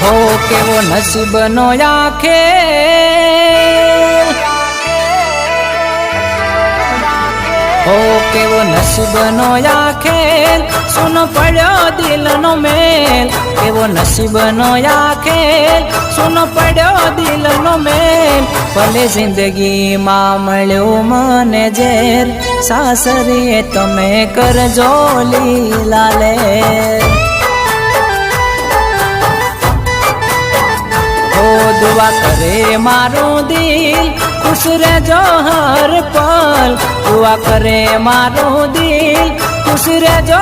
हो केवो नसीबनो आखेल, हो केवो नसीबनो आखेल, सुनो पड़ो दिलनो मेल। केवो नसीबनो आखेल, सुनो पड़ो दिलनो मेल। भले जिंदगी मां मळ्यो मने झेर, सासरीए तमे करजो लीला लेर। दुआ करे मारो दिल, खुश रहो हर पल। दुआ करे मारो दिल, खुश रहो।